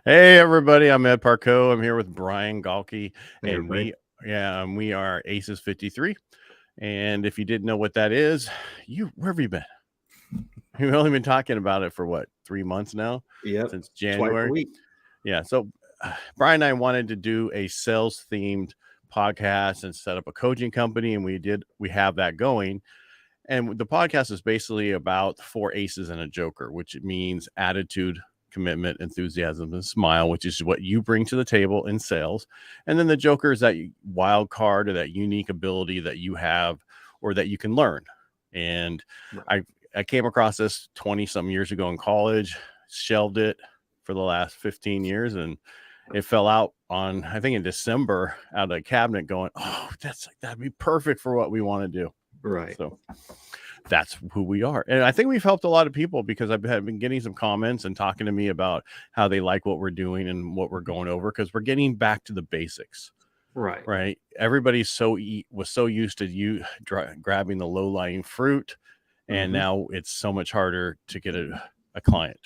Hey everybody, I'm Ed Parcaut. I'm here with Brian Galke, Hey, and everybody. we are ACES53. And if you didn't know what that is, where have you been? We've only been talking about it for what, 3 months now, Yep. since Twice a January. week. Yeah. So Brian and I wanted to do a sales themed podcast and set up a coaching company, and we have that going. And the podcast is basically about 4 aces and a joker, which means attitude, commitment, enthusiasm, and smile, which is what you bring to the table in sales. And then the joker is that wild card or that unique ability that you have or that you can learn. And Right. I came across this 20 some years ago in college, shelved it for the last 15 years, and it fell out on, I think in December, out of the cabinet going, oh, that'd be perfect for what we want to do. Right. So that's who we are. And I think we've helped a lot of people because I've been getting some comments and talking to me about how they like what we're doing and what we're going over, because we're getting back to the basics. Right. Right. Everybody's was so used to you grabbing the low lying fruit. And now it's so much harder to get a client.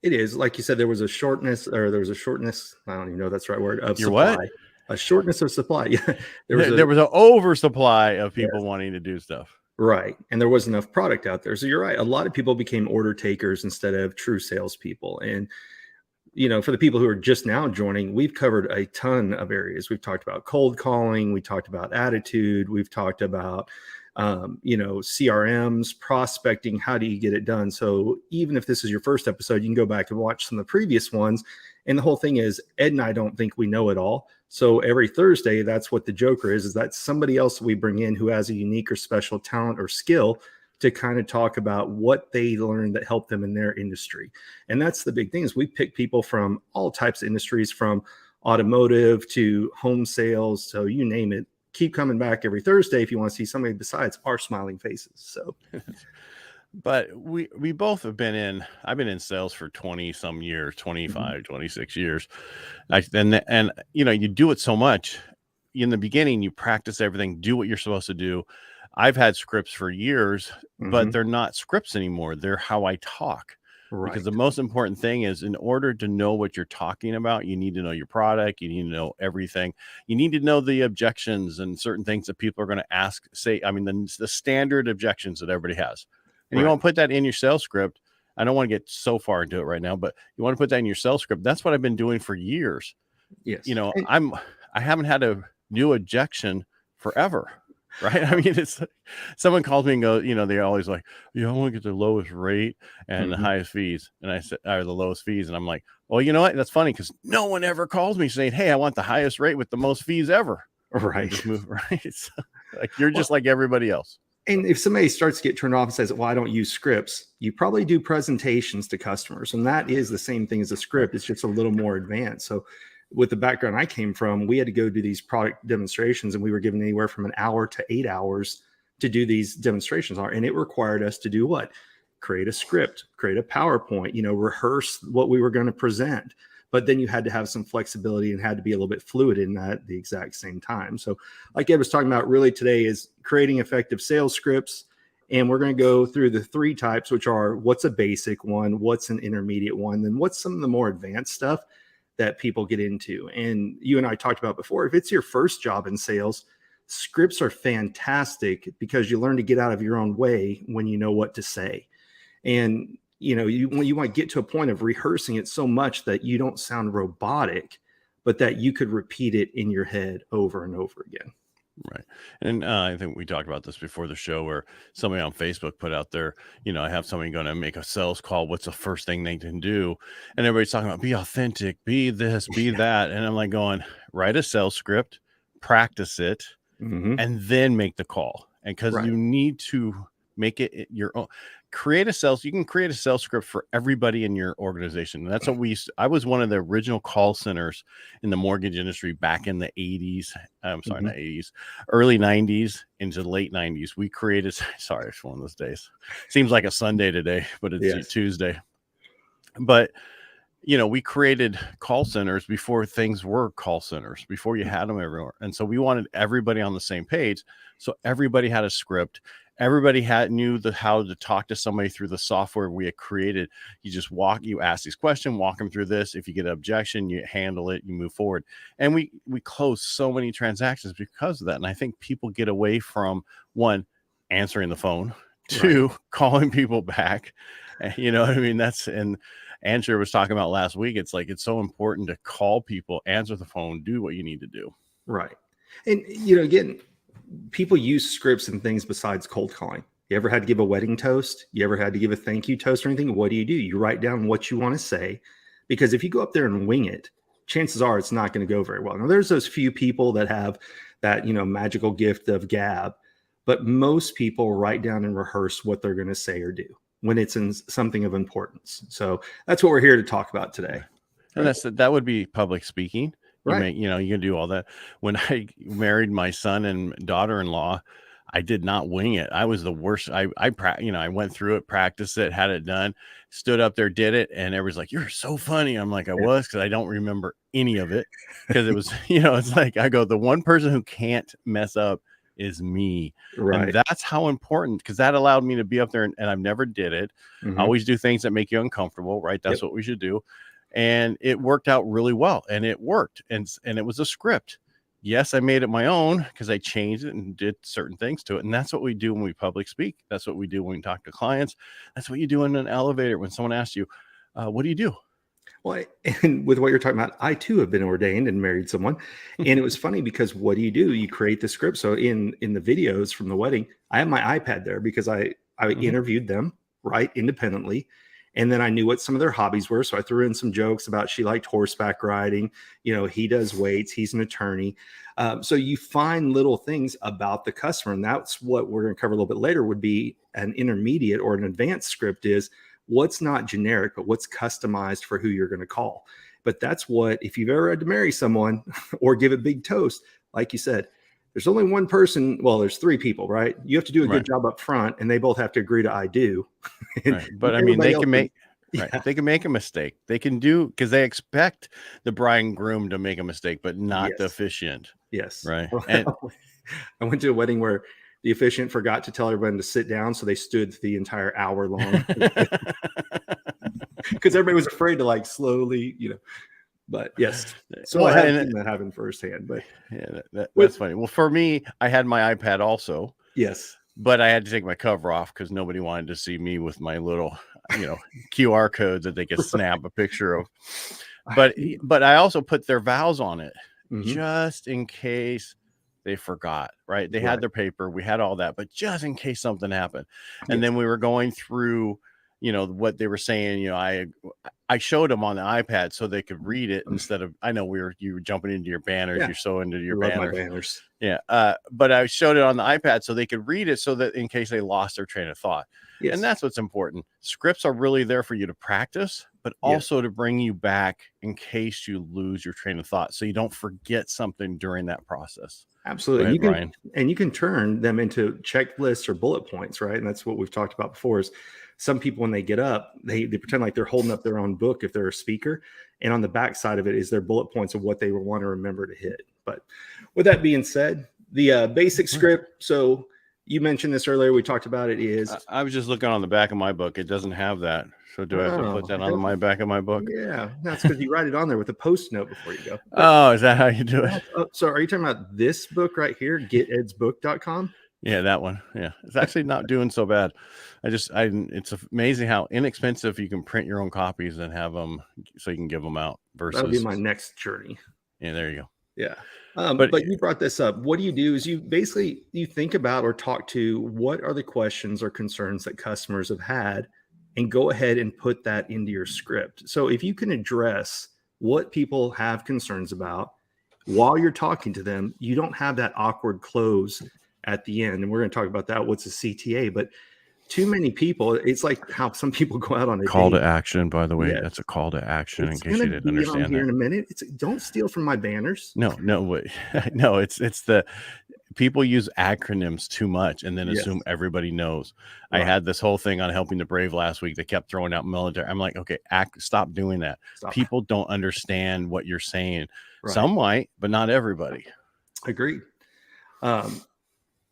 It is. Like you said, there was a shortness. I don't even know if that's the right word, of You're supply. what? A shortness of supply. Yeah. There was an oversupply of people wanting to do stuff. Right. And there wasn't enough product out there. So you're right. A lot of people became order takers instead of true salespeople. And, for the people who are just now joining, we've covered a ton of areas. We've talked about cold calling. We talked about attitude. We've talked about, CRMs, prospecting. How do you get it done? So even if this is your first episode, you can go back and watch some of the previous ones. And the whole thing is, Ed and I don't think we know it all. So every Thursday, that's what the joker is that somebody else we bring in who has a unique or special talent or skill to kind of talk about what they learned that helped them in their industry. And that's the big thing is we pick people from all types of industries, from automotive to home sales. So you name it. Keep coming back every Thursday if you want to see somebody besides our smiling faces. So but we both have I've been in sales for 20 some years, 25, 26 years. And you do it so much. In the beginning, you practice everything, do what you're supposed to do. I've had scripts for years, but they're not scripts anymore. They're how I talk. Right. Because the most important thing is, in order to know what you're talking about, you need to know your product. You need to know everything. You need to know the objections and certain things that people are going to ask, the standard objections that everybody has. And you want to put that in your sales script. I don't want to get so far into it right now, but you want to put that in your sales script. That's what I've been doing for years. Yes. I haven't had a new objection forever. Right. I mean, it's someone calls me and goes, they're always like, I want to get the lowest rate and the highest fees. And I said, the lowest fees. And I'm like, well, you know what? That's funny because no one ever calls me saying, hey, I want the highest rate with the most fees ever. Right. Right. So, you're just like everybody else. And if somebody starts to get turned off and says, well, I don't use scripts, you probably do presentations to customers. And that is the same thing as a script. It's just a little more advanced. So with the background I came from, we had to go do these product demonstrations, and we were given anywhere from an hour to 8 hours to do these demonstrations. And it required us to do what? Create a script, create a PowerPoint, rehearse what we were going to present. But then you had to have some flexibility and had to be a little bit fluid in that at the exact same time. So like Ed was talking about, really today is creating effective sales scripts. And we're going to go through the 3 types, which are what's a basic one, what's an intermediate one, then what's some of the more advanced stuff that people get into. And you and I talked about before, if it's your first job in sales, scripts are fantastic because you learn to get out of your own way when you know what to say. And you want to get to a point of rehearsing it so much that you don't sound robotic, but that you could repeat it in your head over and over again. Right. And I think we talked about this before the show, where somebody on Facebook put out there, I have somebody going to make a sales call. What's the first thing they can do? And everybody's talking about be authentic, be this, be that. And I'm like going, write a sales script, practice it, and then make the call. And because you need to make it your own. You can create a sales script for everybody in your organization. And that's what I was one of the original call centers in the mortgage industry back in the 80s. I'm sorry, not 80s, early 90s into the late 90s. We created, sorry, it's one of those days. Seems like a Sunday today, but it's Tuesday. But, we created call centers before things were call centers, before you had them everywhere. And so we wanted everybody on the same page. So everybody had a script. everybody knew how to talk to somebody through the software we had created. You ask these questions, walk them through this. If you get an objection, you handle it, you move forward. And we close so many transactions because of that. And I think people get away from, one, answering the phone, two, calling people back. You know what I mean? And Andrew was talking about last week. It's like, it's so important to call people, answer the phone, do what you need to do. Right. And, you know, again, people use scripts and things besides cold calling. You ever had to give a wedding toast? You ever had to give a thank you toast or anything? What do? You write down what you want to say, because if you go up there and wing it, chances are it's not going to go very well. Now, there's those few people that have that, you know, magical gift of gab, but most people write down and rehearse what they're going to say or do when it's in something of importance. So that's what we're here to talk about today. And that would be public speaking. Right. You can do all that. When I married my son and daughter-in-law, I did not wing it. I was the worst. I went through it, practiced it, had it done, stood up there, did it. And everybody's like, "You're so funny." I'm like, I was, because I don't remember any of it, because it was, it's like, I go, the one person who can't mess up is me. Right. And that's how important, because that allowed me to be up there, and I've never did it. Always do things that make you uncomfortable, right? That's what we should do. And it worked out really well, and it worked. And it was a script. Yes, I made it my own, because I changed it and did certain things to it. And that's what we do when we public speak. That's what we do when we talk to clients. That's what you do in an elevator. When someone asks you, what do you do? Well, and with what you're talking about, I too have been ordained and married someone. And it was funny, because what do? You create the script. So in the videos from the wedding, I have my iPad there, because I interviewed them independently. And then I knew what some of their hobbies were. So I threw in some jokes about, she liked horseback riding. He does weights. He's an attorney. So you find little things about the customer. And that's what we're going to cover a little bit later, would be an intermediate or an advanced script, is what's not generic, but what's customized for who you're going to call. But that's what, if you've ever had to marry someone or give a big toast, like you said, there's only one person. Well, there's three people, right? You have to do a good job up front, and they both have to agree to I do. But I mean, they can make they can make a mistake. They can do, because they expect the bride and groom to make a mistake, but not the officiant. Yes. Right. And I went to a wedding where the officiant forgot to tell everyone to sit down, so they stood the entire hour long, because everybody was afraid to slowly, But yes, so I had seen that happen firsthand. But that's funny. Well, for me, I had my iPad also. Yes, but I had to take my cover off, because nobody wanted to see me with my little, QR codes that they could snap a picture of. But I also put their vows on it, just in case they forgot. Right? They had their paper. We had all that, but just in case something happened. And then we were going through, what they were saying. I showed them on the iPad so they could read it, instead of, I know you were jumping into your banners. You're so into your banners. Yeah. But I showed it on the iPad so they could read it, so that in case they lost their train of thought. Yes. And that's what's important. Scripts are really there for you to practice, but also to bring you back in case you lose your train of thought, so you don't forget something during that process. Absolutely. You can turn them into checklists or bullet points, right? And that's what we've talked about before, is some people, when they get up, they pretend like they're holding up their own book if they're a speaker. And on the back side of it is their bullet points of what they want to remember to hit. But with that being said, the basic script. So you mentioned this earlier. We talked about it. Is I was just looking on the back of my book. It doesn't have that. So do I have to put that on my back of my book? Yeah, that's because you write it on there with a post note before you go. Oh, is that how you do it? So are you talking about this book right here, getedsbook.com? Yeah, that one. Yeah, it's actually not doing so bad. It's amazing how inexpensive you can print your own copies and have them, so you can give them out. Versus, that'll be my next journey. Yeah, there you go. Yeah. But you brought this up. What you do is you think about or talk to what are the questions or concerns that customers have had, and go ahead and put that into your script. So if you can address what people have concerns about while you're talking to them, you don't have that awkward close at the end. And we're going to talk about that. What's a CTA? But too many people, it's like how some people go out on a call date. To action, by the way. Yes. That's a call to action, in case you didn't understand that. Here in a minute. Don't steal from my banners. No, wait. No, it's the people use acronyms too much, and then assume everybody knows. Right. I had this whole thing on Helping the Brave last week. They kept throwing out military. I'm like, okay, stop doing that. People don't understand what you're saying. Right. Some might, but not everybody. Agreed.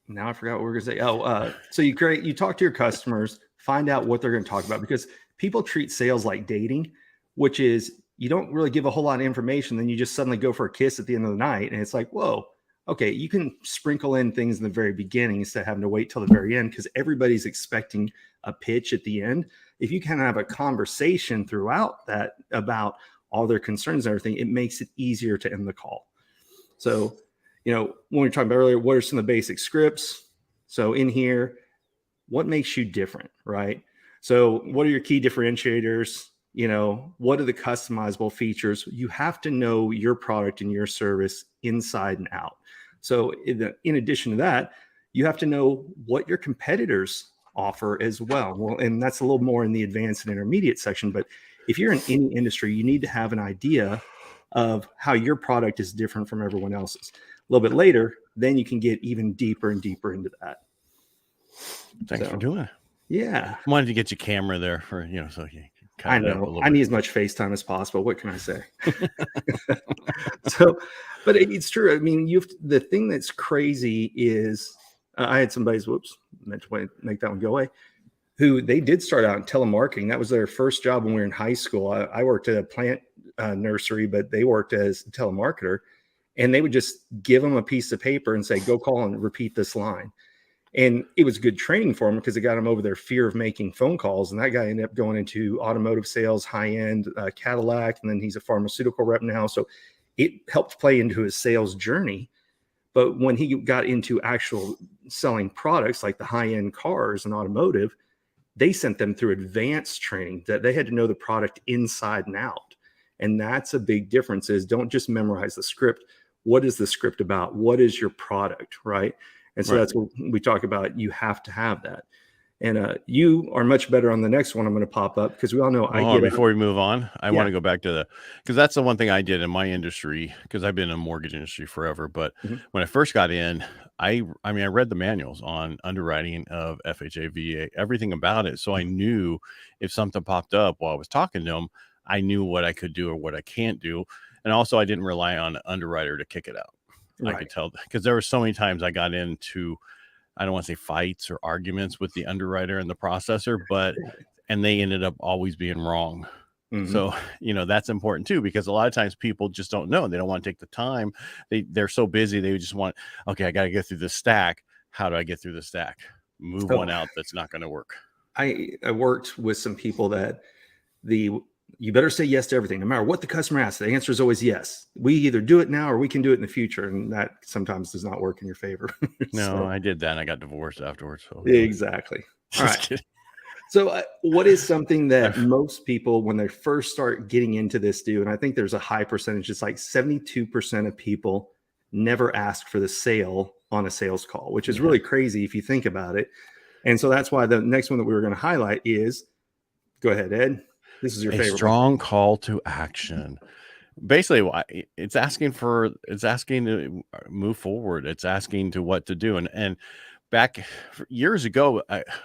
now I forgot what we were going to say. So you talk to your customers, find out what they're going to talk about, because people treat sales like dating, which is you don't really give a whole lot of information. Then you just suddenly go for a kiss at the end of the night. And it's like, whoa, okay, you can sprinkle in things in the very beginning instead of having to wait till the very end, because everybody's expecting a pitch at the end. If you kind of have a conversation throughout that about all their concerns and everything, it makes it easier to end the call. So, when we were talking about earlier, what are some of the basic scripts? So in here, what makes you different, right? So what are your key differentiators? What are the customizable features? You have to know your product and your service inside and out. So in addition to that, you have to know what your competitors offer as well. Well, and that's a little more in the advanced and intermediate section. But if you're in any industry, you need to have an idea of how your product is different from everyone else's. A little bit later, then you can get even deeper and deeper into that. Thanks for doing it. Yeah. I wanted to get your camera there for, so you I know. I need as much FaceTime as possible. What can I say? But it's true. I mean, the thing that's crazy is I had somebody's, meant to make that one go away, who they did start out in telemarketing. That was their first job when we were in high school. I worked at a plant nursery, but they worked as a telemarketer, and they would just give them a piece of paper and say, go call and repeat this line. And it was good training for them because it got them over their fear of making phone calls. And that guy ended up going into automotive sales, high-end Cadillac, and then he's a pharmaceutical rep now. So it helped play into his sales journey. But when he got into actual selling products like the high-end cars and automotive, they sent them through advanced training that they had to know the product inside and out. And that's a big difference, is don't just memorize the script. What is the script about? What is your product, right? And so that's what we talk about. You have to have that. And you are much better on the next one I'm going to pop up, because we all know before we move on, I want to go back to because that's the one thing I did in my industry, because I've been in the mortgage industry forever. But when I first got in, I read the manuals on underwriting of FHA, VA, everything about it. So I knew if something popped up while I was talking to them, I knew what I could do or what I can't do. And also I didn't rely on an underwriter to kick it out. Right. I could tell, because there were so many times I got into, I don't want to say fights or arguments with the underwriter and the processor, and they ended up always being wrong. So, that's important too, because a lot of times people just don't know. They don't want to take the time. They're so busy. They just want, okay, I got to get through the stack. How do I get through the stack? Move one out that's not going to work. I worked with some people that you better say yes to everything, no matter what the customer asks. The answer is always yes. We either do it now or we can do it in the future. And that sometimes does not work in your favor. No, I did that and I got divorced afterwards. So. Exactly. All right. Kidding. So what is something that most people, when they first start getting into this, do? And I think there's a high percentage. It's like 72% of people never ask for the sale on a sales call, which is really crazy if you think about it. And so that's why the next one that we were going to highlight is, go ahead, Ed. This is your favorite. Strong call to action. Basically, it's asking to move forward. It's asking to what to do. And back years ago,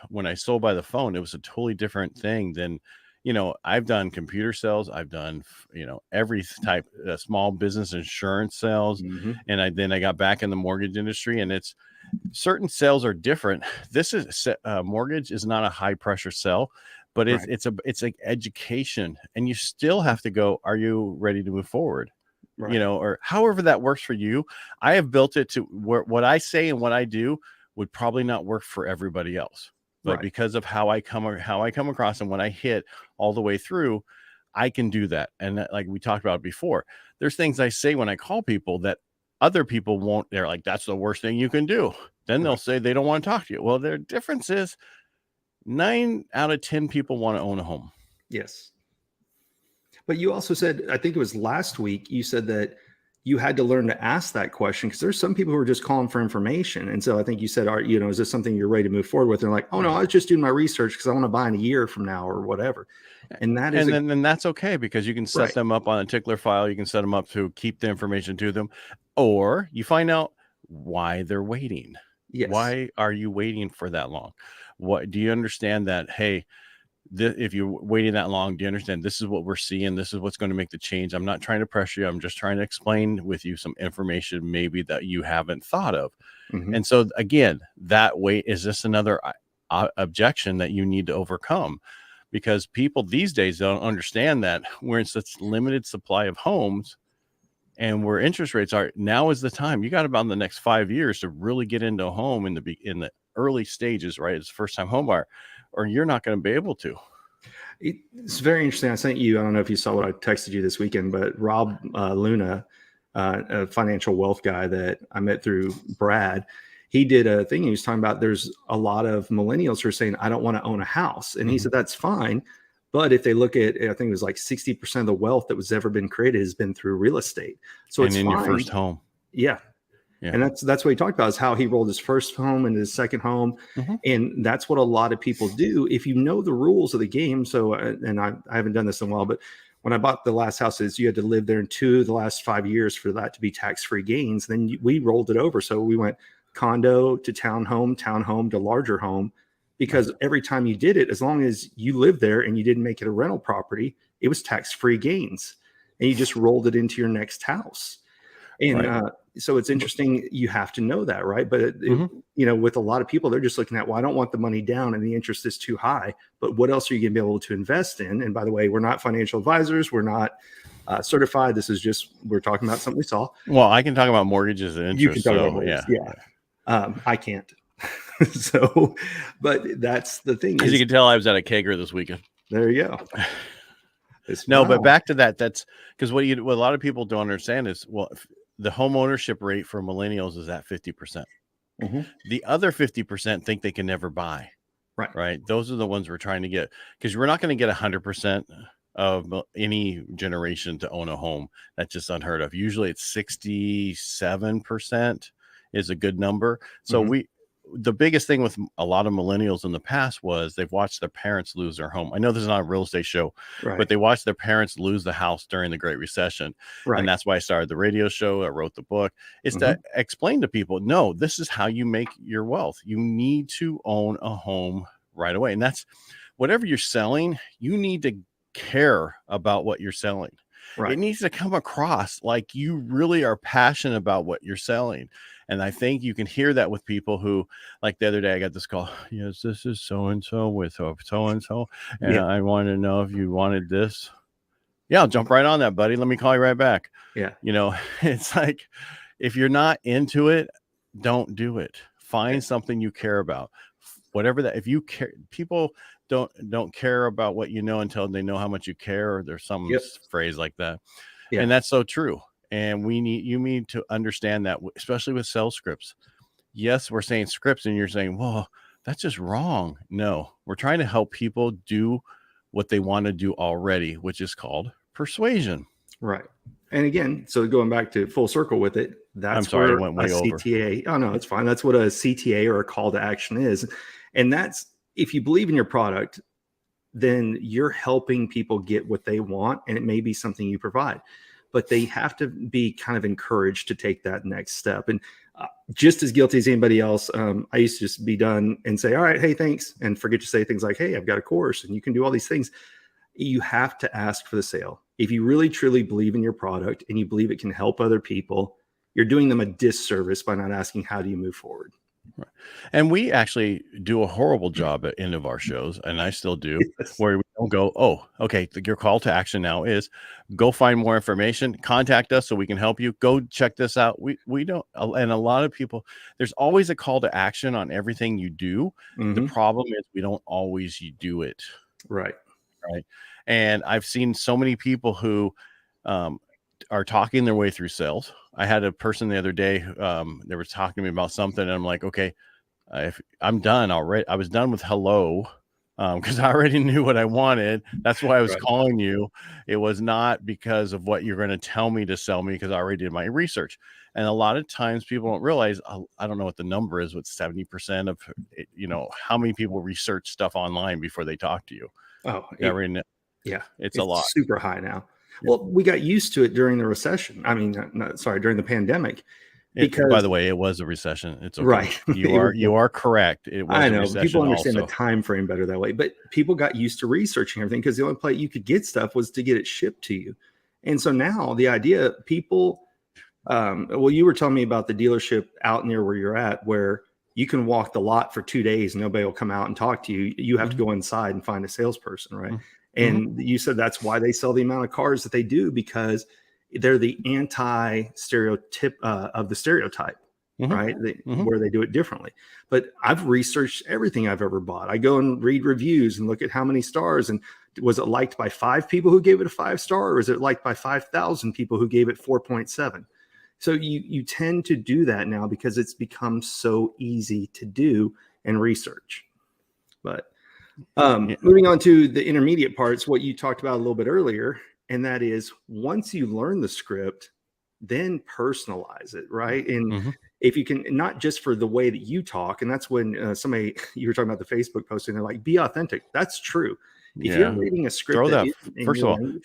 when I sold by the phone, it was a totally different thing than, I've done computer sales. I've done, every type of small business insurance sales. And then I got back in the mortgage industry, and it's certain sales are different. This is mortgage is not a high pressure sell. But it's like education, and you still have to go, are you ready to move forward? Or however that works for you. I have built it to where what I say and what I do would probably not work for everybody else. But because of how I come across, and when I hit all the way through, I can do that. And like we talked about before, there's things I say when I call people that other people won't. They're like, that's the worst thing you can do. Then they'll say they don't want to talk to you. Well, their difference is 9 out of 10 people want to own a home. Yes. But you also said, I think it was last week, you said that you had to learn to ask that question, because there's some people who are just calling for information. And so I think you said, is this something you're ready to move forward with? And they're like, oh no, I was just doing my research because I want to buy in a year from now or whatever. And that is, then that's okay, because you can set them up on a tickler file. You can set them up to keep the information to them, or you find out why they're waiting. Yes. Why are you waiting for that long? What do you understand that, hey, if you're waiting that long, do you understand this is what we're seeing? This is what's going to make the change. I'm not trying to pressure you. I'm just trying to explain with you some information maybe that you haven't thought of. Mm-hmm. And so again, that wait is just another objection that you need to overcome, because people these days don't understand that we're in such limited supply of homes and where interest rates are. Now is the time. You got about the next 5 years to really get into a home in the early stages, right? As a first time home buyer, or you're not going to be able to. It's very interesting. I sent you, I don't know if you saw what I texted you this weekend, but Rob Luna, a financial wealth guy that I met through Brad, he did a thing. He was talking about there's a lot of millennials who are saying, I don't want to own a house. And he said, that's fine. But if they look at, I think it was like 60% of the wealth that was ever been created has been through real estate. So it's in fine. Your first home. Yeah. And that's what he talked about, is how he rolled his first home into his second home. And that's what a lot of people do. If you know the rules of the game. So, and I haven't done this in a while, but when I bought the last houses, you had to live there in 2 of the last 5 years for that to be tax-free gains. Then we rolled it over. So we went condo to townhome to larger home, because every time you did it, as long as you lived there and you didn't make it a rental property, it was tax-free gains, and you just rolled it into your next house. And so it's interesting. You have to know that, right? But with a lot of people, they're just looking at, well, I don't want the money down and the interest is too high, but what else are you going to be able to invest in? And by the way, we're not financial advisors. We're not certified. This is just, we're talking about something we saw. Well, I can talk about mortgages and interest. You can talk about mortgages. Yeah. I can't. So, but that's the thing. As you can tell, I was at a kegger this weekend. There you go. But back to that. That's because what a lot of people don't understand is, well, the home ownership rate for millennials is at 50%. The other 50% think they can never buy. Right. Those are the ones we're trying to get, because we're not going to get 100% of any generation to own a home. That's just unheard of. Usually it's 67% is a good number. So the biggest thing with a lot of millennials in the past was they've watched their parents lose their home. I know this is not a real estate show, but they watched their parents lose the house during the Great Recession. And that's why I started the radio show. I wrote the book. It's to explain to people, no, this is how you make your wealth. You need to own a home right away. And that's whatever you're selling, you need to care about what you're selling. It needs to come across like you really are passionate about what you're selling. And I think you can hear that with people who, like the other day, I got this call. Yes, this is so-and-so with so-and-so. And I want to know if you wanted this. Yeah, I'll jump right on that, buddy. Let me call you right back. Yeah. It's like, if you're not into it, don't do it. Find something you care about. Whatever that, if you care, people don't care about what you know until they know how much you care. Or there's some phrase like that. And that's so true. And you need to understand that, especially with sales scripts. Yes, we're saying scripts, and you're saying, well, that's just wrong. No, we're trying to help people do what they want to do already, which is called persuasion. Right. And again, so going back to full circle with it, that's where I went way over. CTA. Oh, no, it's fine. That's what a CTA or a call to action is. And that's, if you believe in your product, then you're helping people get what they want. And it may be something you provide, but they have to be kind of encouraged to take that next step. And just as guilty as anybody else, I used to just be done and say, all right, hey, thanks. And forget to say things like, hey, I've got a course and you can do all these things. You have to ask for the sale. If you really, truly believe in your product and you believe it can help other people, you're doing them a disservice by not asking, how do you move forward? Right. And we actually do a horrible job at end of our shows, and I still do, where we don't go, oh, okay, your call to action now is go find more information, contact us so we can help you. Go check this out. We don't, and a lot of people, there's always a call to action on everything you do. The problem is we don't always do it. Right. And I've seen so many people who are talking their way through sales. I had a person the other day, they were talking to me about something, and I'm like, okay, if I'm done already. I was done with hello, because I already knew what I wanted. That's why I was calling you. It was not because of what you're going to tell me to sell me, because I already did my research. And a lot of times people don't realize, I don't know what the number is, what 70% of, how many people research stuff online before they talk to you. Oh, it's a lot. Super high now. Well, we got used to it during the recession. I mean, during the pandemic. By the way, it was a recession. It's okay. Right. You are correct. It was I a know recession people understand also. the time frame better that way, but people got used to researching everything because the only place you could get stuff was to get it shipped to you. And so now the idea, people, well, you were telling me about the dealership out near where you're at, where you can walk the lot for 2 days and nobody will come out and talk to you. You have to go inside and find a salesperson, right? And you said that's why they sell the amount of cars that they do, because they're the anti-stereotype of the stereotype, right? Where they do it differently. But I've researched everything I've ever bought. I go and read reviews and look at how many stars, and was it liked by 5 people who gave it a 5-star, or was it liked by 5,000 people who gave it 4.7? So you tend to do that now because it's become so easy to do and research. But moving on to the intermediate parts, what you talked about a little bit earlier, and that is once you learn the script, then personalize it, right? And if you can, not just for the way that you talk, and that's when you were talking about the Facebook post, and they're like, be authentic. That's true. If you're reading a script,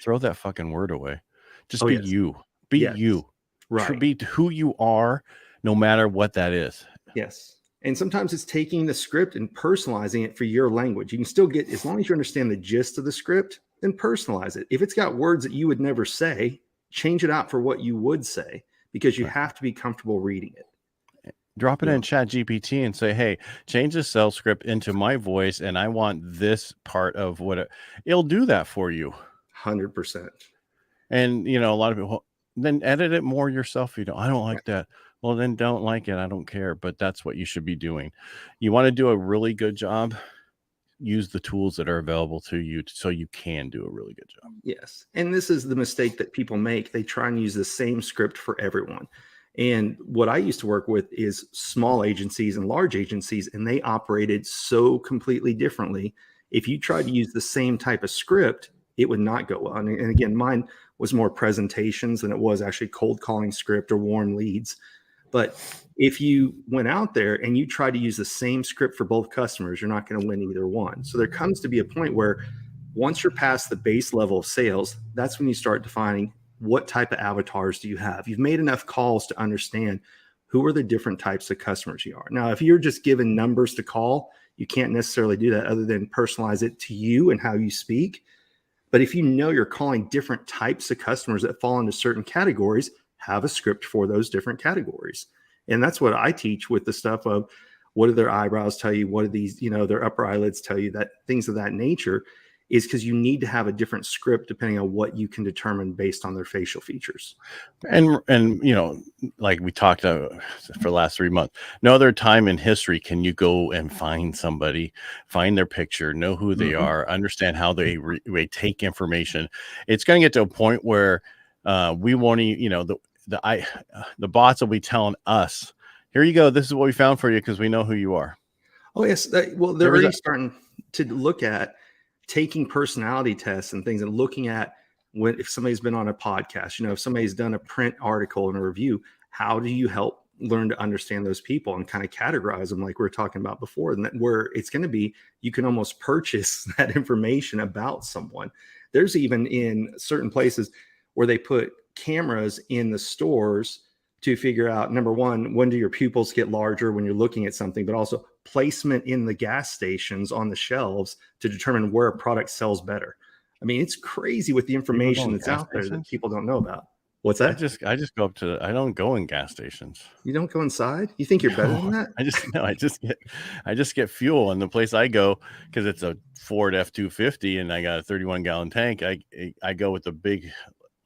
throw that fucking word away. Just be you. Be you. Right. Be who you are, no matter what that is. Yes. And sometimes it's taking the script and personalizing it for your language. You can still get, as long as you understand the gist of the script, then personalize it. If it's got words that you would never say, change it out for what you would say, because you have to be comfortable reading it. Drop it in Chat GPT and say, hey, change the sales script into my voice, and I want this part of what it'll do that for you. 100%. And, a lot of people, then edit it more yourself. I don't like that. Well, then don't like it. I don't care. But that's what you should be doing. You want to do a really good job, use the tools that are available to you so you can do a really good job. Yes. And this is the mistake that people make. They try and use the same script for everyone. And what I used to work with is small agencies and large agencies, and they operated so completely differently. If you tried to use the same type of script, it would not go well. And again, mine was more presentations than it was actually cold calling script or warm leads. But if you went out there and you try to use the same script for both customers, you're not going to win either one. So there comes to be a point where once you're past the base level of sales, that's when you start defining what type of avatars do you have. You've made enough calls to understand who are the different types of customers you are. Now, if you're just given numbers to call, you can't necessarily do that other than personalize it to you and how you speak. But if you know you're calling different types of customers that fall into certain categories, have a script for those different categories. And that's what I teach with the stuff of what do their eyebrows tell you? What do these, their upper eyelids tell you? That things of that nature is because you need to have a different script depending on what you can determine based on their facial features. And like we talked for the last 3 months, no other time in history can you go and find somebody, find their picture, know who they are, understand how they take information. It's going to get to a point where we won't even, the bots will be telling us, here you go, this is what we found for you because we know who you are. Oh, yes. They're already starting to look at taking personality tests and things and looking at if somebody's been on a podcast, if somebody's done a print article and a review, how do you help learn to understand those people and kind of categorize them like we were talking about before? And where it's going to be, you can almost purchase that information about someone. There's even in certain places where they put cameras in the stores to figure out, number one, when do your pupils get larger when you're looking at something, but also placement in the gas stations on the shelves to determine where a product sells better. I mean, it's crazy with the information that's out there that people don't know about. What's that? I just go up to, I don't go in gas stations. You don't go inside? You think you're better than that? I just get fuel. And the place I go, because it's a Ford F-250 and I got a 31-gallon tank, I go with the big,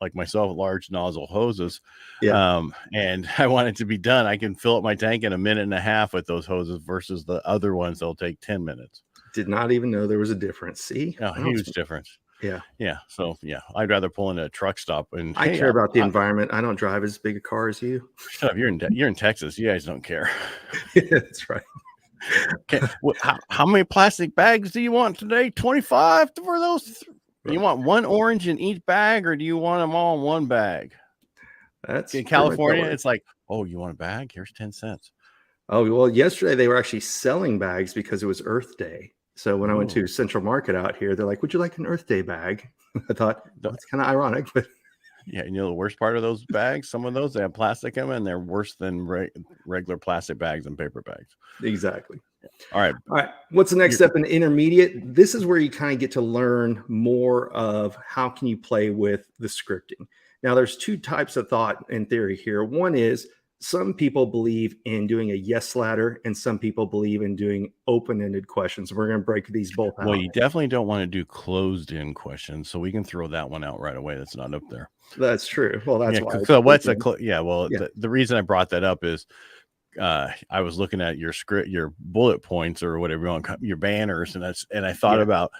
like myself, large nozzle hoses. And I want it to be done. I can fill up my tank in a minute and a half with those hoses versus the other ones that'll take 10 minutes. Did not even know there was a difference. See? Huge difference. Yeah. So I'd rather pull in a truck stop. And I care about the environment. I don't drive as big a car as you. Shut up. You're in Texas. You guys don't care. That's right. Okay. How many plastic bags do you want today? 25 for those? You want one orange in each bag, or do you want them all in one bag? That's in California. It's like, oh, you want a bag? Here's 10 cents. Oh, well, yesterday they were actually selling bags because it was Earth Day. So when I went to Central Market out here, they're like, would you like an Earth Day bag? I thought that's kind of ironic, but Yeah, you know the worst part of those bags, some of those, they have plastic in them, and they're worse than regular plastic bags and paper bags. Exactly. All right. All right. What's the next You're, step in intermediate? This is where you kind of get to learn more of how can you play with the scripting. Now, there's two types of thought and theory here. One is some people believe in doing a yes ladder, and some people believe in doing open-ended questions. We're going to break these both out. well, you definitely don't want to do closed-in questions, so we can throw that one out right away. That's not up there. That's true. Well, that's why. So what's a well, Yeah. the reason I brought that up is I was looking at your script, your bullet points or whatever you want, your banners, and I thought about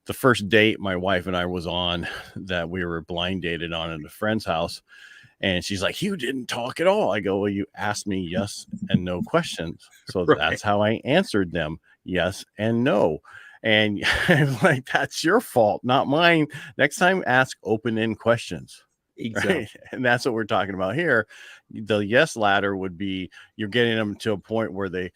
the first date my wife and I was on that we were blind dated on at a friend's house. And she's like, you didn't talk at all. I go, well, you asked me yes and no questions. So that's how I answered them. Yes and no. And I'm like, that's your fault, not mine. Next time, ask open-end questions. Exactly. Right? And that's what we're talking about here. The yes ladder would be you're getting them to a point where they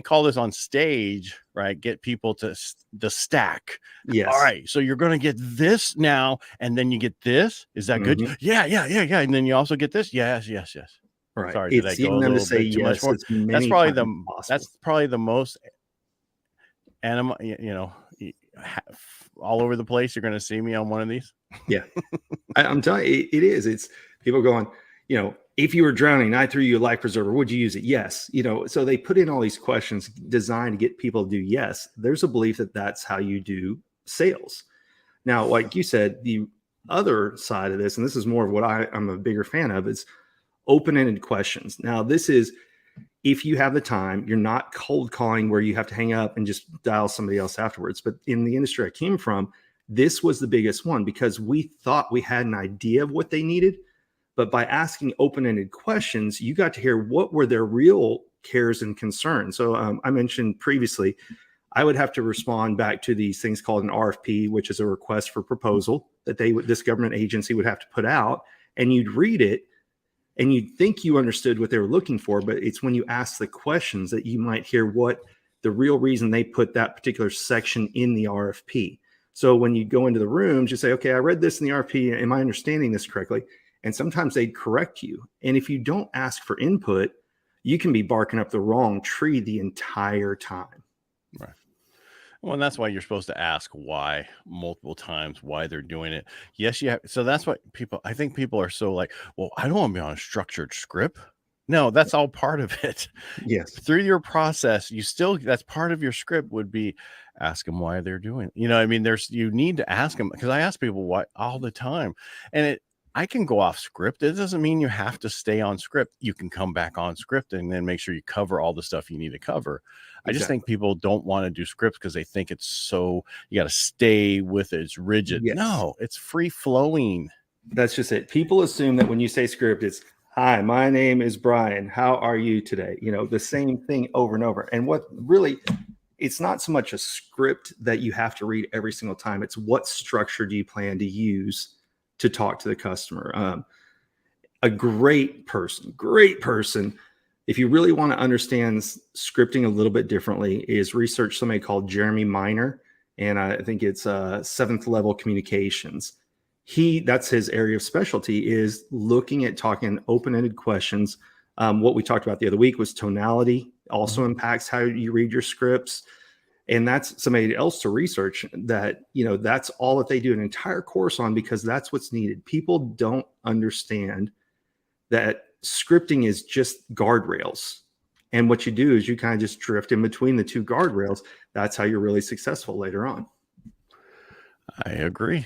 call this on stage, right? Get people to the stack. Yes. All right. So you're going to get this now, and then you get this. Is that good? Yeah. And then you also get this. Yes. Right. Sorry, did I go a little bit too much more? That's probably the most animal, all over the place. You're going to see me on one of these. Yeah. I'm telling you, it is. It's people going, if you were drowning, I threw you a life preserver, would you use it? Yes. So they put in all these questions designed to get people to do yes. There's a belief that that's how you do sales. Now, like you said, the other side of this, and this is more of what I'm a bigger fan of, is open-ended questions. Now, this is if you have the time, you're not cold calling where you have to hang up and just dial somebody else afterwards. But in the industry I came from, this was the biggest one because we thought we had an idea of what they needed. But by asking open-ended questions, you got to hear what were their real cares and concerns. So I mentioned previously, I would have to respond back to these things called an RFP, which is a request for proposal that this government agency would have to put out. And you'd read it and you'd think you understood what they were looking for. But it's when you ask the questions that you might hear what the real reason they put that particular section in the RFP. So when you go into the rooms, you say, okay, I read this in the RFP. Am I understanding this correctly? And sometimes they'd correct you. And if you don't ask for input, you can be barking up the wrong tree the entire time. Right. Well, and that's why you're supposed to ask why multiple times, why they're doing it. Yes, you have. So that's what I think people are so like, well, I don't want to be on a structured script. No, that's all part of it. Yes. Through your process, that's part of your script would be ask them why they're doing it. You need to ask them, because I ask people why all the time. And I can go off script. It doesn't mean you have to stay on script. You can come back on script and then make sure you cover all the stuff you need to cover. Exactly. I just think people don't want to do scripts because they think it's so, you got to stay with it. It's rigid. Yes. No, it's free flowing. That's just it. People assume that when you say script, it's, hi, my name is Brian. How are you today? The same thing over and over. And what really, it's not so much a script that you have to read every single time. It's what structure do you plan to use to talk to the customer. A great person, if you really want to understand scripting a little bit differently, is research somebody called Jeremy Miner. And I think it's 7th level communications. That's his area of specialty, is looking at talking open-ended questions. What we talked about the other week was tonality also impacts how you read your scripts. And that's somebody else to research that, that's all that they do an entire course on, because that's what's needed. People don't understand that scripting is just guardrails. And what you do is you kind of just drift in between the two guardrails. That's how you're really successful later on. I agree.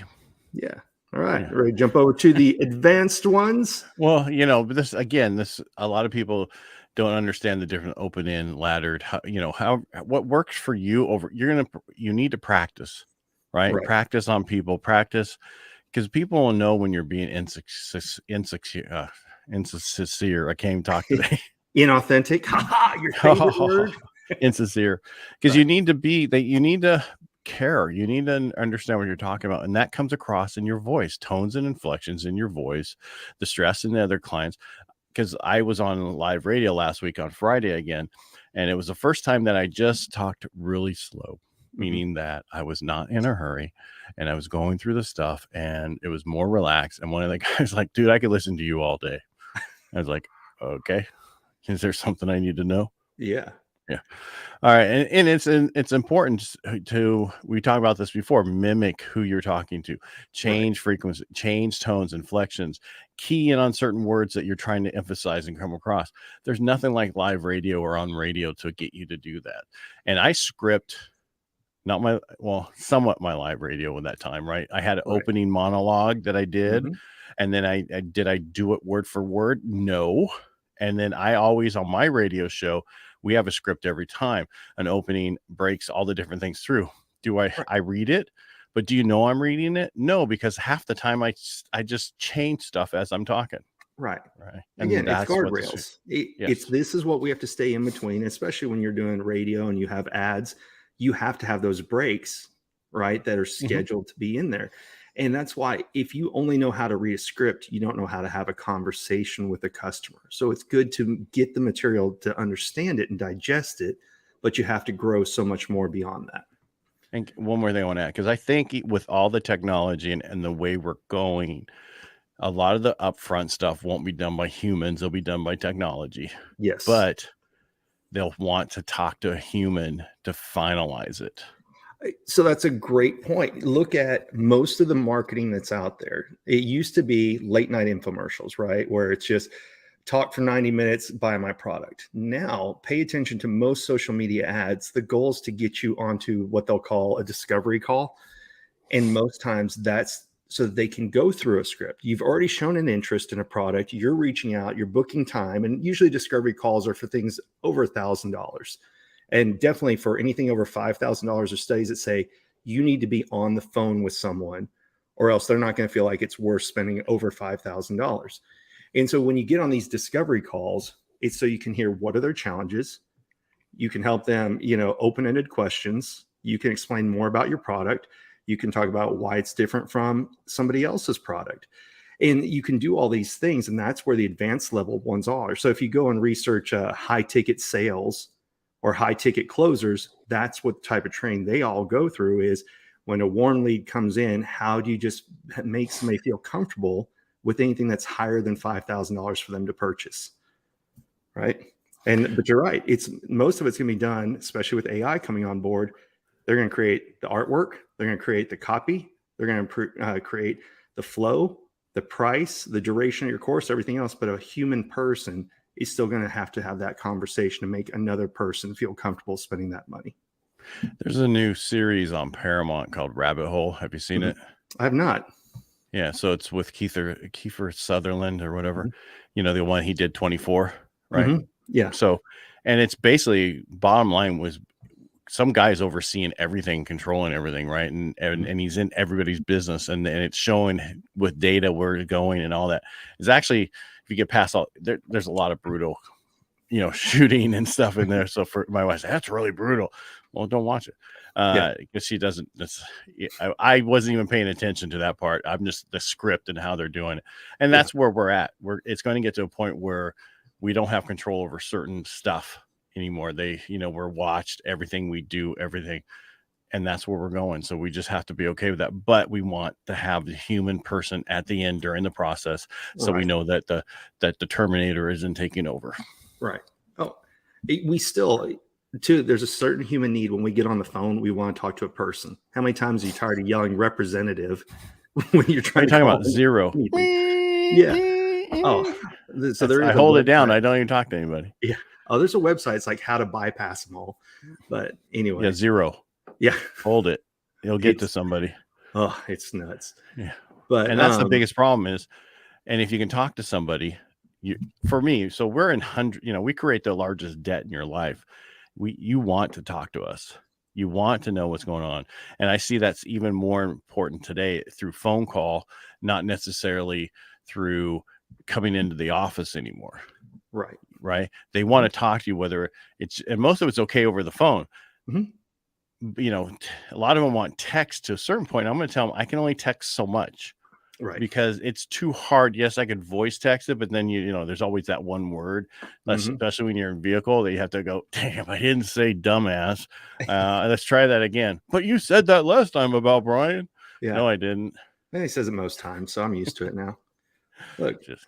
Yeah. All right. Yeah. Ready to jump over to the advanced ones? Well, this a lot of people don't understand the different open-end, laddered, what works for you you need to practice, right? Practice on people, because people will know when you're being insincere. I can't even talk today. Inauthentic. Your favorite word. Insincere. Because you need to care. You need to understand what you're talking about. And that comes across in your voice, tones and inflections in your voice, the stress in the other clients. Because I was on live radio last week on Friday again, and it was the first time that I just talked really slow. meaning that I was not in a hurry and I was going through the stuff and it was more relaxed. And one of the guys like, dude, I could listen to you all day. I was like, okay, is there something I need to know? Yeah. Yeah. All right. And it's important to, we talked about this before, mimic who you're talking to, change frequency, change tones, inflections, key in on certain words that you're trying to emphasize and come across. There's nothing like live radio or on radio to get you to do that. And I script, not my, well, somewhat my live radio at that time, right? I had an opening monologue that I did. And then I do it word for word? No. And then I always, on my radio show, we have a script every time. An opening breaks all the different things through. Do I read it? But do you know I'm reading it? No, because half the time I just change stuff as I'm talking. Right. And again, it's guardrails. This is what we have to stay in between, especially when you're doing radio and you have ads. You have to have those breaks, right, that are scheduled to be in there. And that's why if you only know how to read a script, you don't know how to have a conversation with a customer. So it's good to get the material to understand it and digest it, but you have to grow so much more beyond that. And one more thing I want to add, because I think with all the technology and the way we're going, a lot of the upfront stuff won't be done by humans. It'll be done by technology. Yes. But they'll want to talk to a human to finalize it. So that's a great point. Look at most of the marketing that's out there. It used to be late night infomercials, right? Where it's just talk for 90 minutes, buy my product. Now, pay attention to most social media ads. The goal is to get you onto what they'll call a discovery call. And most times that's so that they can go through a script. You've already shown an interest in a product. You're reaching out, you're booking time. And usually discovery calls are for things over $1,000. And definitely for anything over $5,000 of studies that say you need to be on the phone with someone or else they're not going to feel like it's worth spending over $5,000. And so when you get on these discovery calls, it's so you can hear what are their challenges. You can help them, open-ended questions. You can explain more about your product. You can talk about why it's different from somebody else's product. And you can do all these things. And that's where the advanced level ones are. So if you go and research high ticket sales or high ticket closers, that's what type of training they all go through is when a warm lead comes in, how do you just make somebody feel comfortable with anything that's higher than $5,000 for them to purchase, right? But you're right. Most of it's going to be done, especially with AI coming on board. They're going to create the artwork. They're going to create the copy. They're going to create the flow, the price, the duration of your course, everything else. But a human person is still going to have that conversation to make another person feel comfortable spending that money. There's a new series on Paramount called Rabbit Hole. Have you seen it? I have not. Yeah. So it's with Kiefer Sutherland or whatever, the one he did 24, right? Yeah. So, and it's basically bottom line was some guy's overseeing everything, controlling everything, right? And he's in everybody's business and it's showing with data where it's going and all that. It's actually, if you get past all there's a lot of brutal, shooting and stuff in there. So for my wife, that's really brutal. Well, don't watch it. Because she doesn't, I wasn't even paying attention to that part. I'm just the script and how they're doing it. And that's where we're at. It's going to get to a point where we don't have control over certain stuff anymore. We're watched, everything we do, everything. And that's where we're going. So we just have to be okay with that. But we want to have the human person at the end during the process. So we know that the Terminator isn't taking over. Right. Oh, we still, too, there's a certain human need when we get on the phone, we want to talk to a person. How many times are you tired of yelling representative when you're trying to talk about zero? Yeah. Oh, so I hold it down. I don't even talk to anybody. Yeah. Oh, there's a website. It's like how to bypass them all. But anyway. Yeah. Zero. Yeah. Hold it. You'll get to somebody. Oh, it's nuts. Yeah. But that's the biggest problem is, and if you can talk to somebody, for me, so we're in we create the largest debt in your life. You want to talk to us. You want to know what's going on. And I see that's even more important today through phone call, not necessarily through coming into the office anymore. Right. They want to talk to you, whether and most of it's okay over the phone. A lot of them want text to a certain point. I'm going to tell them I can only text so much. Right. because it's too hard. Yes, I could voice text it, but then there's always that one word, Mhm. especially when you're in vehicle, that you have to go, damn, I didn't say dumbass. Let's try that again. But you said that last time about Brian. Yeah. No, I didn't. And he says it most times, so I'm used to it now. Look, Just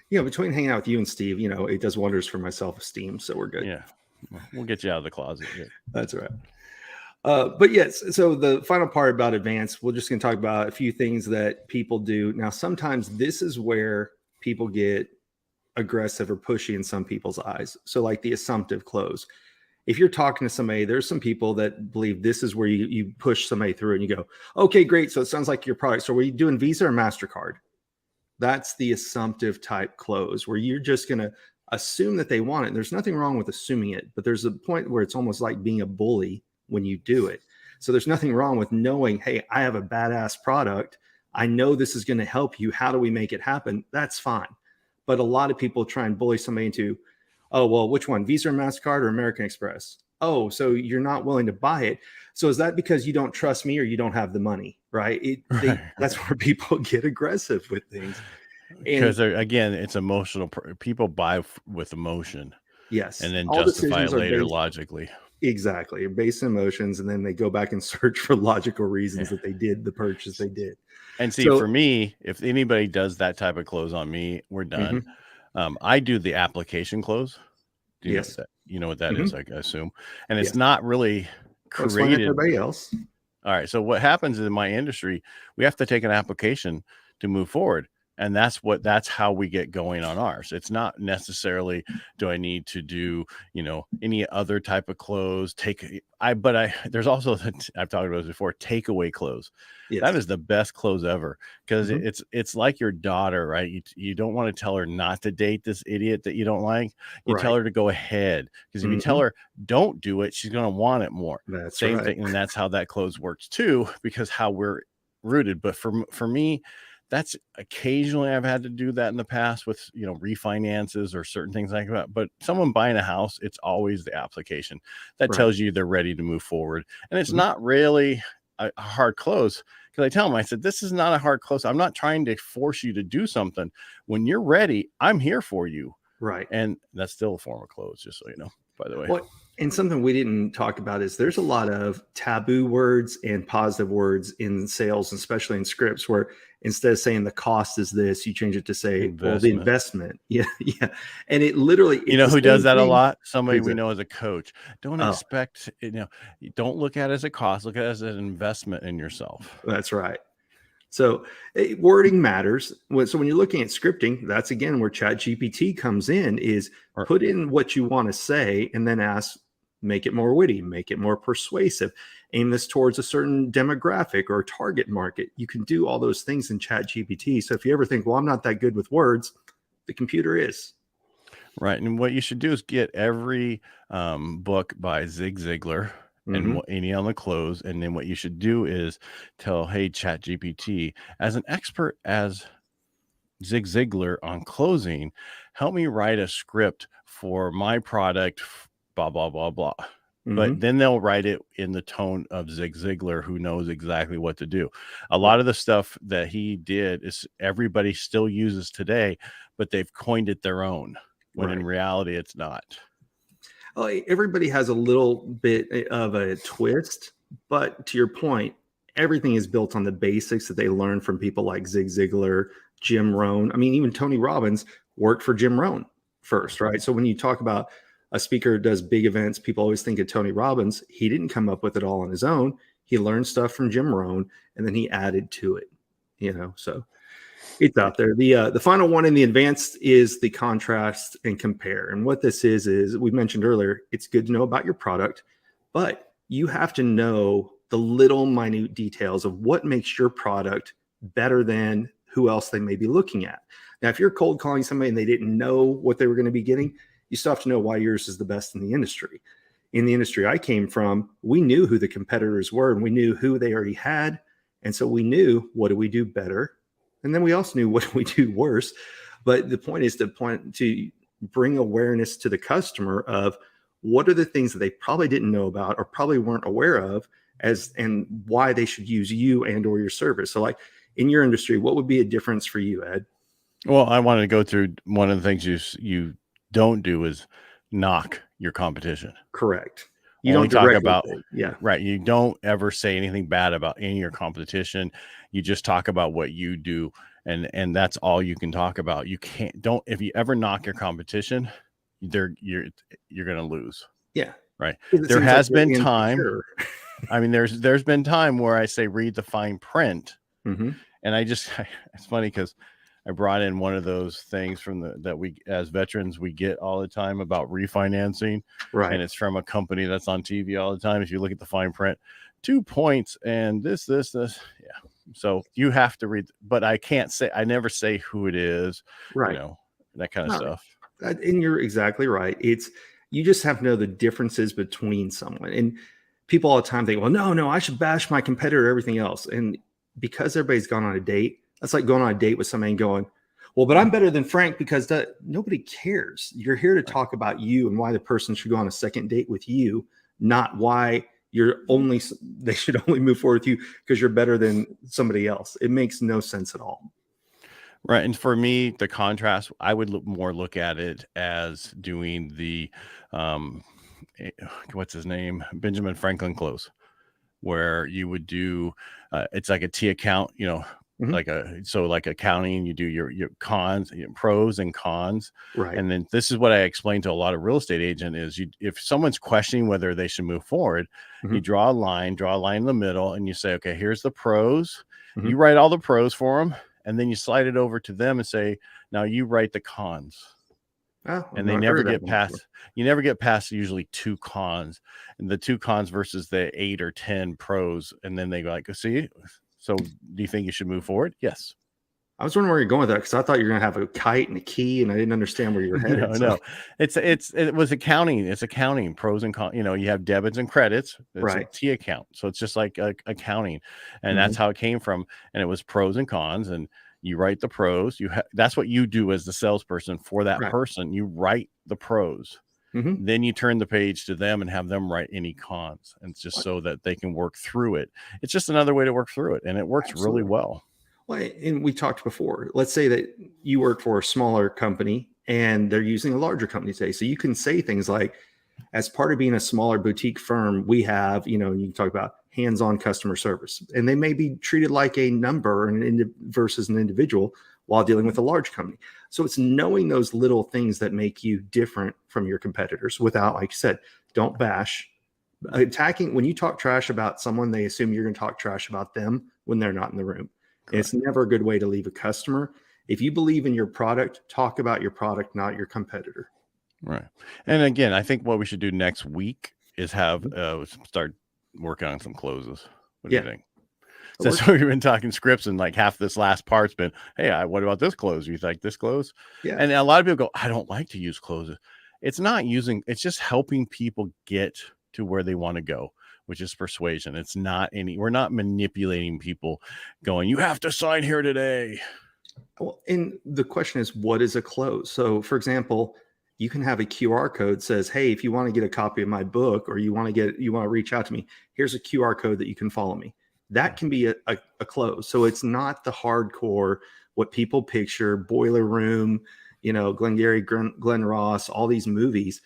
between hanging out with you and Steve, it does wonders for my self-esteem, so we're good. yeah, we'll get you out of the closet. That's right. But yes, so the final part about advanced, we're just going to talk about a few things that people do. Now, sometimes this is where people get aggressive or pushy in some people's eyes. So like the assumptive close. If you're talking to somebody, there's some people that believe this is where you push somebody through and you go, okay, great. So it sounds like your product. So are you doing Visa or MasterCard? That's the assumptive type close where you're just going to assume that they want it. And there's nothing wrong with assuming it, but there's a point where it's almost like being a bully when you do it. So there's nothing wrong with knowing, hey, I have a badass product. I know this is going to help you. How do we make it happen? That's fine. But a lot of people try and bully somebody into, oh, well, which one, Visa or MasterCard or American Express? Oh, so you're not willing to buy it. So is that because you don't trust me or you don't have the money? Right. That's where people get aggressive with things. Because again, it's emotional. People buy with emotion. Yes. And then all justify it decisions are later based, logically. exactly, based on emotions. And then they go back and search for logical reasons that they did the purchase they did. And see, for me, if anybody does that type of close on me, we're done. I do the application close. Do you know what that, what that is, I assume. And it's not really created. Everybody else. All right. So what happens in my industry, we have to take an application to move forward. And that's how we get going on ours. It's not necessarily, do I need to do, any other type of close, there's also, I've talked about this before, takeaway close. Yes. That is the best close ever, because it's like your daughter, right? You don't want to tell her not to date this idiot that you don't like. You tell her to go ahead, because if you tell her don't do it, she's going to want it more. That's same thing. And that's how that close works too, because how we're rooted. But for me, that's occasionally I've had to do that in the past with, refinances or certain things like that. But someone buying a house, it's always the application that tells you they're ready to move forward. And it's not really a hard close, because I tell them, I said, this is not a hard close. I'm not trying to force you to do something. When you're ready, I'm here for you. Right. And that's still a form of close, just so you know, by the way. Well, and something we didn't talk about is there's a lot of taboo words and positive words in sales, especially in scripts, where instead of saying the cost is this, you change it to say, well, the investment. Yeah. Yeah. And it literally, who does that a lot? Somebody we know as a coach. Don't expect, don't look at it as a cost, look at it as an investment in yourself. That's right. So wording matters. So when you're looking at scripting, that's again where ChatGPT comes in, is put in what you want to say and then ask, make it more witty, make it more persuasive, aim this towards a certain demographic or target market. You can do all those things in ChatGPT. So if you ever think, well, I'm not that good with words, the computer is. Right. And what you should do is get every book by Zig Ziglar and any on the close. And then what you should do is tell, hey, ChatGPT, as an expert as Zig Ziglar on closing, help me write a script for my product, blah, blah, blah, blah. But then they'll write it in the tone of Zig Ziglar, who knows exactly what to do. A lot of the stuff that he did is everybody still uses today, but they've coined it their own, when in reality, it's not. Oh, everybody has a little bit of a twist, but to your point, everything is built on the basics that they learned from people like Zig Ziglar, Jim Rohn. I mean, even Tony Robbins worked for Jim Rohn first, right? So when you talk about a speaker who does big events, people always think of Tony Robbins. He didn't come up with it all on his own. He learned stuff from Jim Rohn, and then he added to it, so it's out there. The final one in the advanced is the contrast and compare. And what this is we mentioned earlier, it's good to know about your product, but you have to know the little minute details of what makes your product better than who else they may be looking at. Now, if you're cold calling somebody and they didn't know what they were going to be getting, you still have to know why yours is the best in the industry. In the industry I came from, we knew who the competitors were and we knew who they already had. And so we knew, what do we do better? And then we also knew what do we do worse. But the point is to bring awareness to the customer of what are the things that they probably didn't know about or probably weren't aware of, and why they should use you and or your service. So like in your industry, what would be a difference for you, Ed? Well, I wanted to go through one of the things you don't do is knock your competition. Correct. You Only don't talk directly about say, yeah, right. You don't ever say anything bad about any of your competition. You just talk about what you do, and that's all you can talk about. You can't don't if you ever knock your competition, you're gonna lose. yeah. Right. 'Cause it There seems like has you're been time. insecure. I mean, there's been time where I say read the fine print, Mhm. and it's funny because I brought in one of those things that we as veterans we get all the time about refinancing, Right. and it's from a company that's on TV all the time. If you look at the fine print, 2 points and this, yeah. So you have to read, but I never say who it is, Right. that kind of No, stuff. and you're exactly right. You just have to know the differences between someone. And people all the time think, well, no, I should bash my competitor, everything else. And because everybody's gone on a date, that's like going on a date with somebody and going, well, but I'm better than Frank because nobody cares. You're here to talk about you and why the person should go on a second date with you, not why they should only move forward with you because you're better than somebody else. It makes no sense at all. Right. And for me, the contrast, I would look at it as doing the, um, what's his name? Benjamin Franklin close, where you would do, it's like a T account, Mhm. like accounting, you do your cons, pros and cons. Right. And then this is what I explain to a lot of real estate agent is if someone's questioning whether they should move forward, you Mhm. draw a line in the middle and you say, okay, here's the pros. You Mhm. write all the pros for them. And then you slide it over to them and say, now you write the cons. Oh, I've And they not never heard of that get one before. past, you never get past usually 2 cons, and the 2 cons versus the 8 or 10 pros. And then they go like, see, so do you think you should move forward? Yes. I was wondering where you're going with that because I thought you were going to have a kite and a key, and I didn't understand where you were headed. So, No. It was accounting. It's accounting, pros and cons. You have debits and credits. It's a right. T account. So it's just like accounting. And that's Mhm. how it came from. And it was pros and cons. And you write the pros. That's what you do as the salesperson for that Right. person. You write the pros. Mhm. Then you turn the page to them and have them write any cons. And it's just What? so that they can work through it. It's just another way to work through it. And it works really Absolutely. well. Well, and we talked before. Let's say that you work for a smaller company and they're using a larger company today. So you can say things like, as part of being a smaller boutique firm, we have, you can talk about hands-on customer service, and they may be treated like a number versus an individual while dealing with a large company. So it's knowing those little things that make you different from your competitors without, like you said, don't bash. Attacking when you talk trash about someone, they assume you're going to talk trash about them when they're not in the room. And it's Correct. never a good way to leave a customer. If you believe in your product, talk about your product, not your competitor. Right. And again, I think what we should do next week is have Mhm. start working on some closes. What do you Yeah, think? that So works. we've been talking scripts, and like half this last part's been, hey, what about this close? You like this close? Yeah. And a lot of people go, I don't like to use closes. It's just helping people get to where they want to go, which is persuasion. We're not manipulating people going, you have to sign here today. Well, and the question is, what is a close? So, for example, you can have a QR code says, "Hey, if you want to get a copy of my book, or you want to reach out to me, here's a QR code that you can follow me." That can be a close. So it's not the hardcore what people picture, Boiler Room, Glengarry, Glenn Ross, all these movies.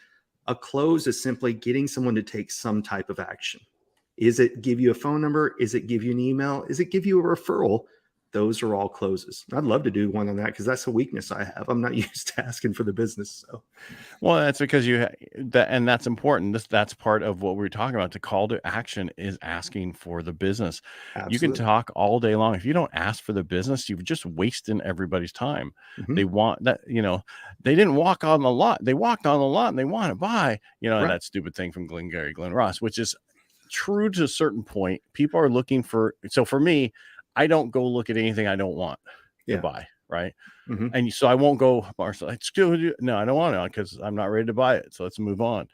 A close is simply getting someone to take some type of action. Is it give you a phone number? Is it give you an email? Is it give you a referral? Those are all closes. I'd love to do one on that because that's a weakness I have. I'm not used to asking for the business. So, Well, that's because and that's important. That's part of what we're talking about. The call to action is asking for the business. You can absolutely. talk all day long. If you don't ask for the business, you're just wasting everybody's time. Mhm. They want that, they didn't walk on the lot. They walked on the lot and they want to buy, and Right. that stupid thing from Glengarry Glen Ross, which is true to a certain point. People are looking so for me, I don't go look at anything I don't want to Yeah. buy. Right. Mhm. And so I won't go, Marcel. No, I don't want to because I'm not ready to buy it. So let's move on.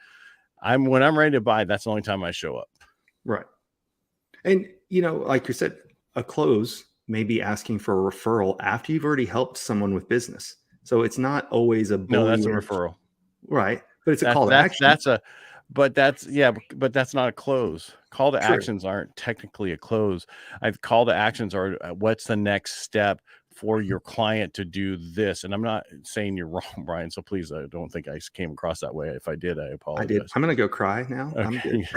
When I'm ready to buy, that's the only time I show up. Right. And, like you said, a close may be asking for a referral after you've already helped someone with business. So it's not always a No, that's a bullying. referral. Right. But it's a That's call to that's action. that's a But that's but that's not a close. Call to True. actions aren't technically a close. Call to actions are what's the next step for your client to do this. And I'm not saying you're wrong, Brian. So please, I don't think I came across that way. If I did, I apologize. I did. I'm gonna go cry now. Okay. I'm good.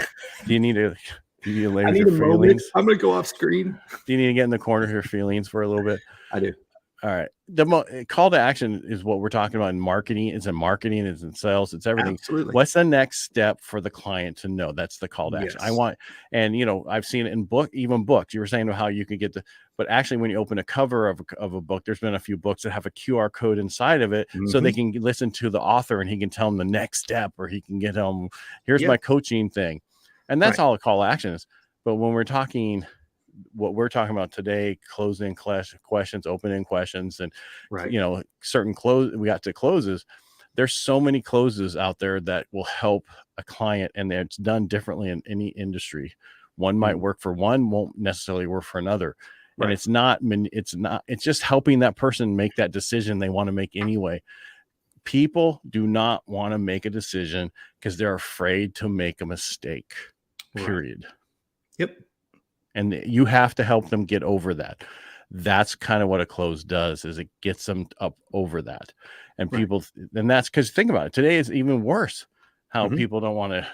Do you need to? Do you I need your a moment. feelings? I'm gonna go off screen. Do you need to get in the corner of your feelings for a little bit? I do. All right. The call to action is what we're talking about in marketing. It's in marketing. It's in sales. It's everything. Absolutely. What's the next step for the client to know? That's the call to action. Yes. I want, and I've seen it in even books. You were saying how you can get but actually when you open a cover of a book, there's been a few books that have a QR code inside of it, so they can listen to the author and he can tell them the next step, or he can get them, here's my coaching thing. And that's all a call to action is. But when we're talking, what we're talking about today, closing questions, opening questions, and certain we got to closes. There's so many closes out there that will help a client, and it's done differently in any industry. One might work for one, won't necessarily work for another. And it's just helping that person make that decision they want to make anyway. People do not want to make a decision because they're afraid to make a mistake, period. Yep. And you have to help them get over that. That's kind of what a close does, is it gets them up over that. And people, and that's because think about it. Today is even worse. How people don't want to,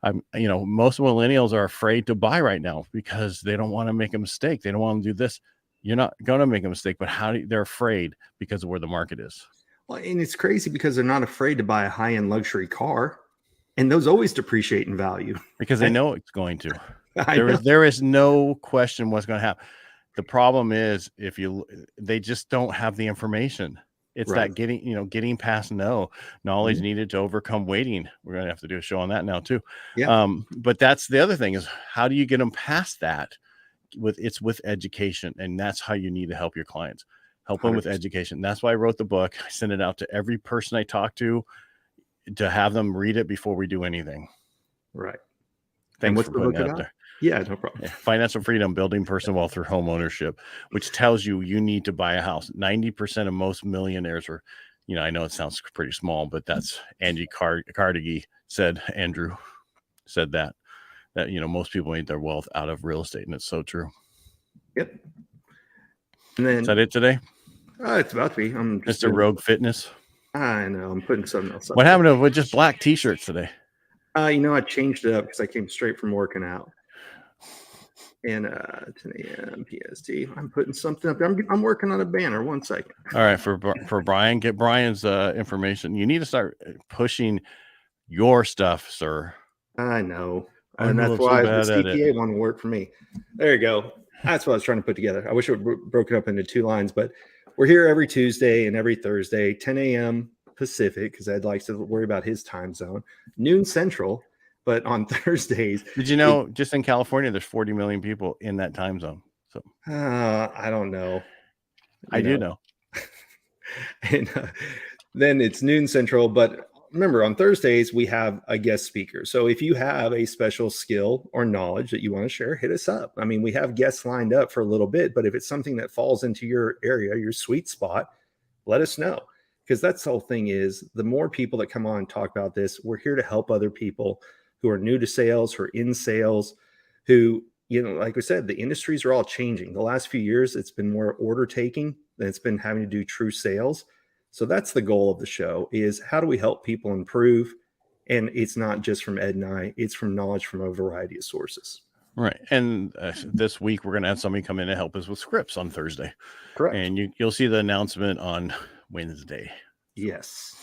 most millennials are afraid to buy right now because they don't want to make a mistake. They don't want to do this. You're not going to make a mistake, but they're afraid because of where the market is. Well, and it's crazy because they're not afraid to buy a high-end luxury car, and those always depreciate in value because they know it's going to. There is no question what's going to happen. The problem is they just don't have the information. It's that getting past knowledge needed to overcome waiting. We're going to have to do a show on that now too. Yeah. But that's the other thing is, how do you get them past that? With education, and that's how you need to help your clients. Help them with education. That's why I wrote the book. I sent it out to every person I talk to have them read it before we do anything. Right. Thanks for putting that out there. Yeah, no problem. Financial freedom, building personal wealth through home ownership, which tells you need to buy a house. 90% of most millionaires are, I know it sounds pretty small, but that's Andrew Carnegie said that most people made their wealth out of real estate, and it's so true. Yep. And then, is that it today? It's about to be. I'm just Mr. Rogue Fitness. I know. I'm putting something else up. What happened with just black t-shirts today? I changed it up because I came straight from working out. And 10 AM PST. I'm putting something up. I'm working on a banner. 1 second. All right, for Brian, get Brian's information. You need to start pushing your stuff, sir. I know, and that's why the CPA one will work for me. There you go. That's what I was trying to put together. I wish it would broken up into 2 lines, but we're here every Tuesday and every Thursday, 10 a.m. Pacific, because I'd like to worry about his time zone, noon Central. But on Thursdays, did you know just in California, there's 40 million people in that time zone? So I don't know. I do know. And then it's noon Central. But remember, on Thursdays, we have a guest speaker. So if you have a special skill or knowledge that you want to share, hit us up. I mean, we have guests lined up for a little bit, but if it's something that falls into your area, your sweet spot, let us know. Because that's the whole thing is, the more people that come on and talk about this, we're here to help other people who are new to sales, who are in sales, who, like we said, the industries are all changing. The last few years, it's been more order taking than it's been having to do true sales. So that's the goal of the show, is how do we help people improve? And it's not just from Ed and I, it's from knowledge from a variety of sources. Right. And this week, we're going to have somebody come in and help us with scripts on Thursday. Correct. And you'll see the announcement on Wednesday. Yes.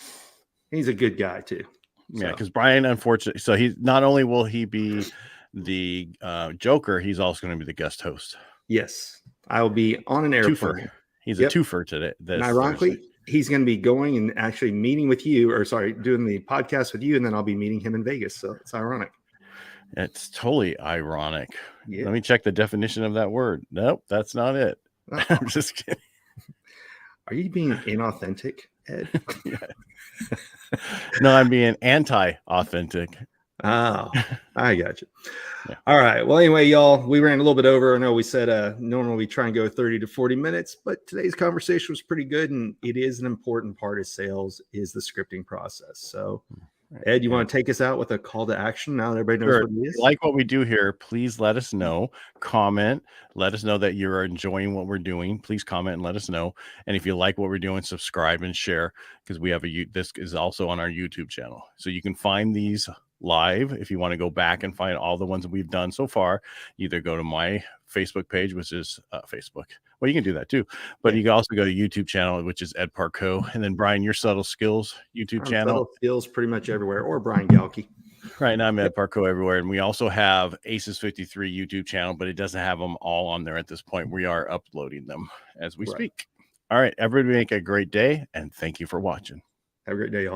He's a good guy too. Yeah, because Brian, unfortunately, so he not only will he be the Joker, he's also going to be the guest host. Yes, I will be on an airplane. Twofer. He's a twofer today. And ironically, he's going to be going and actually meeting with you, doing the podcast with you, and then I'll be meeting him in Vegas. So it's ironic. It's totally ironic. Yeah. Let me check the definition of that word. Nope, that's not it. I'm just kidding. Are you being inauthentic, Ed? No, I'm being anti-authentic. Oh, I got you. Yeah. All right. Well, anyway, y'all, we ran a little bit over. I know we said normally we try and go 30 to 40 minutes, but today's conversation was pretty good. And it is an important part of sales is the scripting process. So Ed, you want to take us out with a call to action now that everybody knows Sure. what it If is? you like what we do here, please let us know. Comment. Let us know that you're enjoying what we're doing. Please comment and let us know. And if you like what we're doing, subscribe and share, because we have this is also on our YouTube channel. So you can find these live. If you want to go back and find all the ones that we've done so far, either go to my Facebook page, which is Facebook. Well, you can do that too, but you can also go to YouTube channel, which is Ed Parcaut. And then Brian, your Subtle Skills YouTube channel. Subtle Skills pretty much everywhere, or Brian Galke. Right now, I'm Ed Parcaut everywhere, and we also have ACES53 YouTube channel, but it doesn't have them all on there at this point. We are uploading them as we speak. All right, everybody make a great day, and thank you for watching. Have a great day, y'all.